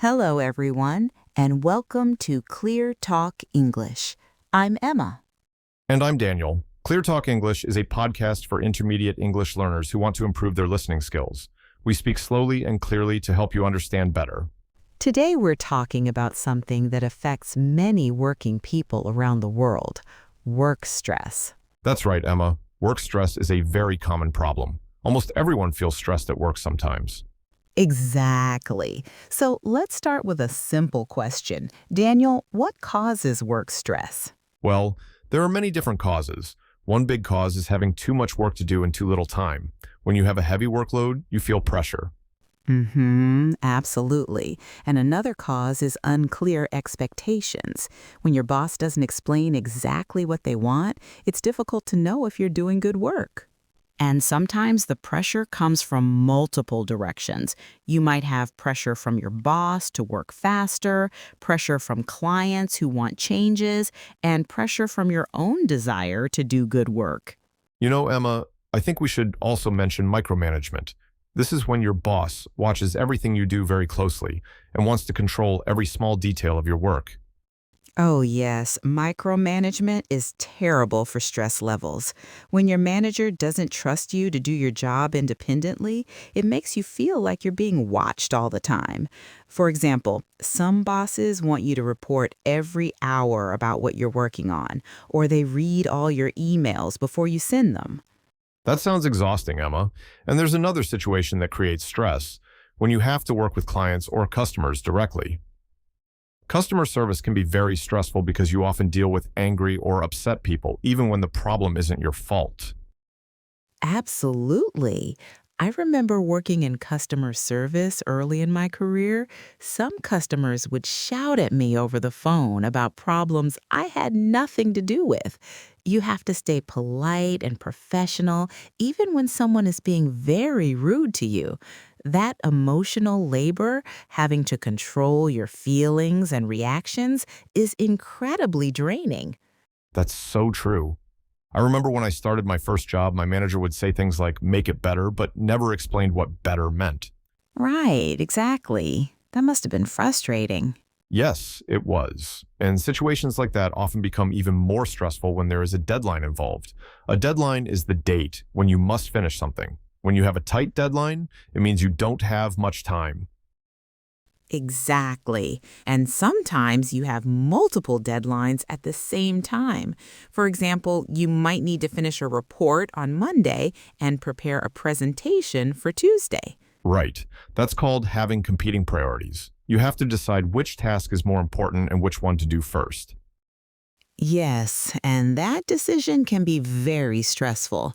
Hello, everyone, and welcome to Clear Talk English. I'm Emma. And I'm Daniel. Clear Talk English is a podcast for intermediate English learners who want to improve their listening skills. We speak slowly and clearly to help you understand better. Today, we're talking about something that affects many working people around the world: work stress. That's right, Emma. Work stress is a very common problem. Almost everyone feels stressed at work sometimes. Exactly. So let's start with a simple question. Daniel, what causes work stress? Well, there are many different causes. One big cause is having too much work to do in too little time. When you have a heavy workload, you feel pressure. Absolutely. And another cause is unclear expectations. When your boss doesn't explain exactly what they want, it's difficult to know if you're doing good work. And sometimes the pressure comes from multiple directions. You might have pressure from your boss to work faster, pressure from clients who want changes, and pressure from your own desire to do good work. You know, Emma, I think we should also mention micromanagement. This is when your boss watches everything you do very closely and wants to control every small detail of your work. Oh, yes, micromanagement is terrible for stress levels. When your manager doesn't trust you to do your job independently, it makes you feel like you're being watched all the time. For example, some bosses want you to report every hour about what you're working on, or they read all your emails before you send them. That sounds exhausting, Emma. And there's another situation that creates stress when you have to work with clients or customers directly. Customer service can be very stressful because you often deal with angry or upset people, even when the problem isn't your fault. Absolutely. I remember working in customer service early in my career. Some customers would shout at me over the phone about problems I had nothing to do with. You have to stay polite and professional, even when someone is being very rude to you. That emotional labor, having to control your feelings and reactions, is incredibly draining. That's so true. I remember when I started my first job, my manager would say things like, make it better, but never explained what better meant. Right, exactly. That must have been frustrating. Yes, it was. And situations like that often become even more stressful when there is a deadline involved. A deadline is the date when you must finish something. When you have a tight deadline, it means you don't have much time. Exactly. And sometimes you have multiple deadlines at the same time. For example, you might need to finish a report on Monday and prepare a presentation for Tuesday. Right. That's called having competing priorities. You have to decide which task is more important and which one to do first. Yes, and that decision can be very stressful.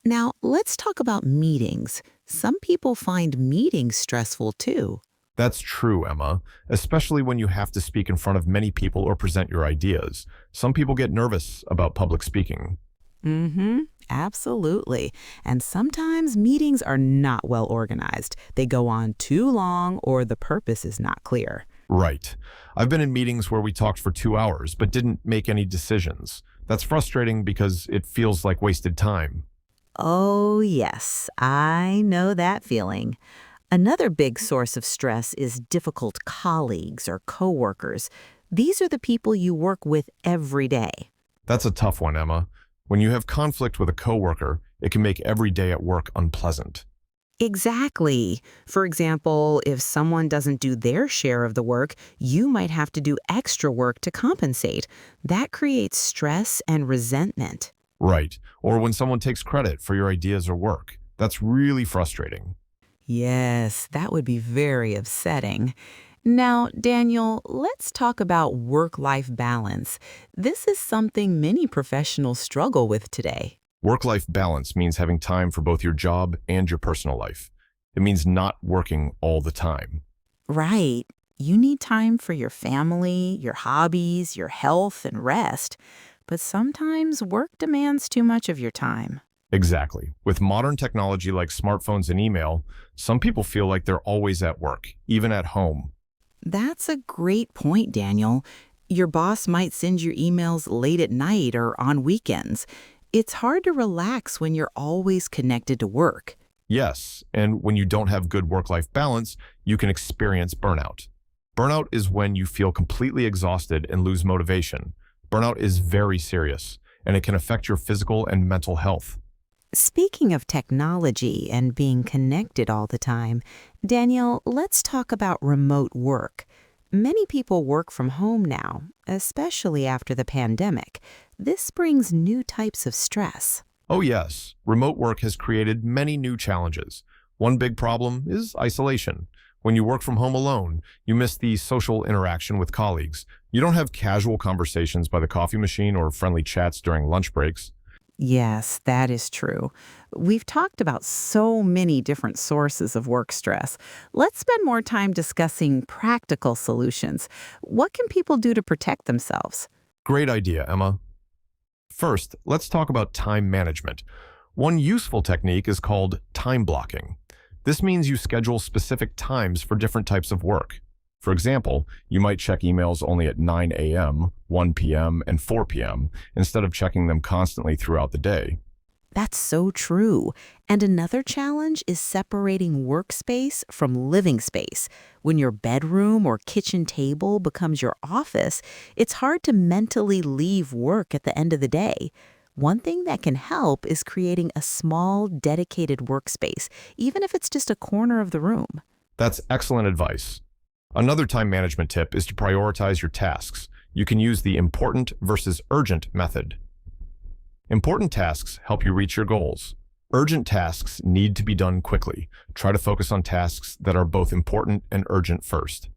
Now, let's talk about meetings. Some people find meetings stressful too. That's true, Emma, especially when you have to speak in front of many people or present your ideas. Some people get nervous about public speaking. Absolutely. And sometimes meetings are not well organized. They go on too long or the purpose is not clear. Right. I've been in meetings where we talked for 2 hours but didn't make any decisions. That's frustrating because it feels like wasted time. Oh, yes, I know that feeling. Another big source of stress is difficult colleagues or coworkers. These are the people you work with every day. That's a tough one, Emma. When you have conflict with a coworker, it can make every day at work unpleasant. Exactly. For example, if someone doesn't do their share of the work, you might have to do extra work to compensate. That creates stress and resentment. Right. Or when someone takes credit for your ideas or work. That's really frustrating. Yes, that would be very upsetting. Now, Daniel, let's talk about work-life balance. This is something many professionals struggle with today. Work-life balance means having time for both your job and your personal life. It means not working all the time. Right. You need time for your family, your hobbies, your health, and rest. But sometimes work demands too much of your time. Exactly. With modern technology like smartphones and email, some people feel like they're always at work, even at home. That's a great point, Daniel. Your boss might send you emails late at night or on weekends. It's hard to relax when you're always connected to work. Yes, and when you don't have good work-life balance, you can experience burnout. Burnout is when you feel completely exhausted and lose motivation. Burnout is very serious, and it can affect your physical and mental health. Speaking of technology and being connected all the time, Daniel, let's talk about remote work. Many people work from home now, especially after the pandemic. This brings new types of stress. Oh yes, remote work has created many new challenges. One big problem is isolation. When you work from home alone, you miss the social interaction with colleagues. You don't have casual conversations by the coffee machine or friendly chats during lunch breaks. Yes, that is true. We've talked about so many different sources of work stress. Let's spend more time discussing practical solutions. What can people do to protect themselves? Great idea, Emma. First, let's talk about time management. One useful technique is called time blocking. This means you schedule specific times for different types of work. For example, you might check emails only at 9 a.m., 1 p.m., and 4 p.m. instead of checking them constantly throughout the day. That's so true. And another challenge is separating workspace from living space. When your bedroom or kitchen table becomes your office, it's hard to mentally leave work at the end of the day. One thing that can help is creating a small, dedicated workspace, even if it's just a corner of the room. That's excellent advice. Another time management tip is to prioritize your tasks. You can use the important versus urgent method. Important tasks help you reach your goals. Urgent tasks need to be done quickly. Try to focus on tasks that are both important and urgent first.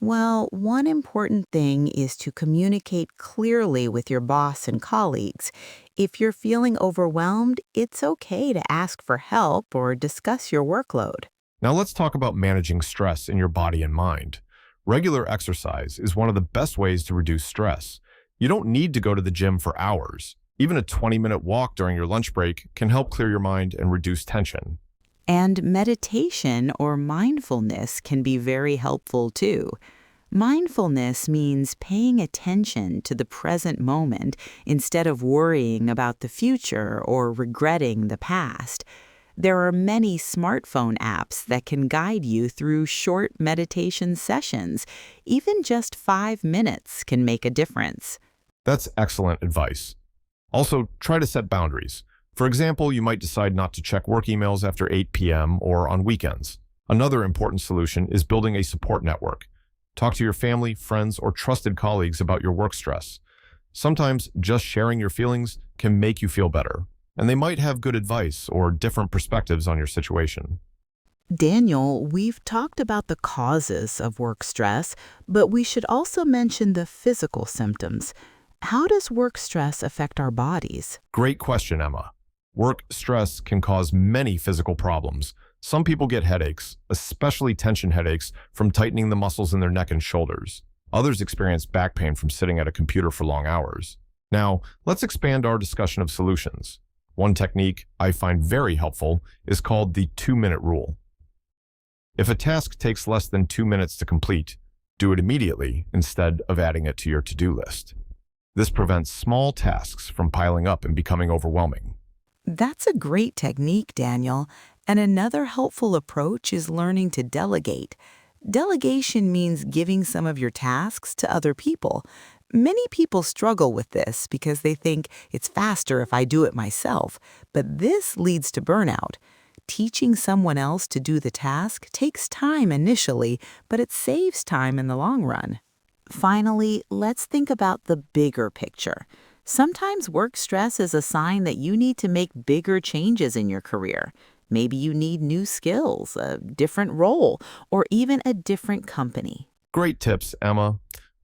Well, one important thing is to communicate clearly with your boss and colleagues. If you're feeling overwhelmed, it's okay to ask for help or discuss your workload. Now let's talk about managing stress in your body and mind. Regular exercise is one of the best ways to reduce stress. You don't need to go to the gym for hours. Even a 20-minute walk during your lunch break can help clear your mind and reduce tension. And meditation or mindfulness can be very helpful too. Mindfulness means paying attention to the present moment instead of worrying about the future or regretting the past. There are many smartphone apps that can guide you through short meditation sessions. Even just 5 minutes can make a difference. That's excellent advice. Also, try to set boundaries. For example, you might decide not to check work emails after 8 p.m. or on weekends. Another important solution is building a support network. Talk to your family, friends, or trusted colleagues about your work stress. Sometimes just sharing your feelings can make you feel better, and they might have good advice or different perspectives on your situation. Daniel, we've talked about the causes of work stress, but we should also mention the physical symptoms. How does work stress affect our bodies? Great question, Emma. Work stress can cause many physical problems. Some people get headaches, especially tension headaches from tightening the muscles in their neck and shoulders. Others experience back pain from sitting at a computer for long hours. Now, let's expand our discussion of solutions. One technique I find very helpful is called the 2-minute rule. If a task takes less than 2 minutes to complete, do it immediately instead of adding it to your to-do list. This prevents small tasks from piling up and becoming overwhelming. That's a great technique, Daniel. And another helpful approach is learning to delegate. Delegation means giving some of your tasks to other people. Many people struggle with this because they think it's faster if I do it myself, but this leads to burnout. Teaching someone else to do the task takes time initially, but it saves time in the long run. Finally, let's think about the bigger picture. Sometimes work stress is a sign that you need to make bigger changes in your career. Maybe you need new skills, a different role, or even a different company. Great tips, Emma.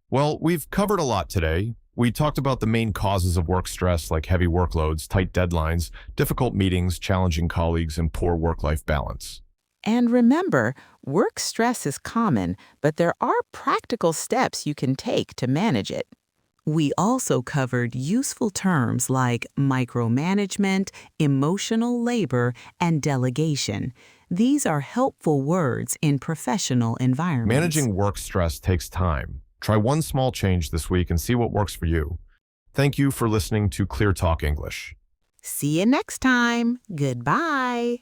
Well, we've covered a lot today. We talked about the main causes of work stress like heavy workloads, tight deadlines, difficult meetings, challenging colleagues, and poor work-life balance. And remember, work stress is common, but there are practical steps you can take to manage it. We also covered useful terms like micromanagement, emotional labor, and delegation. These are helpful words in professional environments. Managing work stress takes time. Try one small change this week and see what works for you. Thank you for listening to Clear Talk English. See you next time. Goodbye.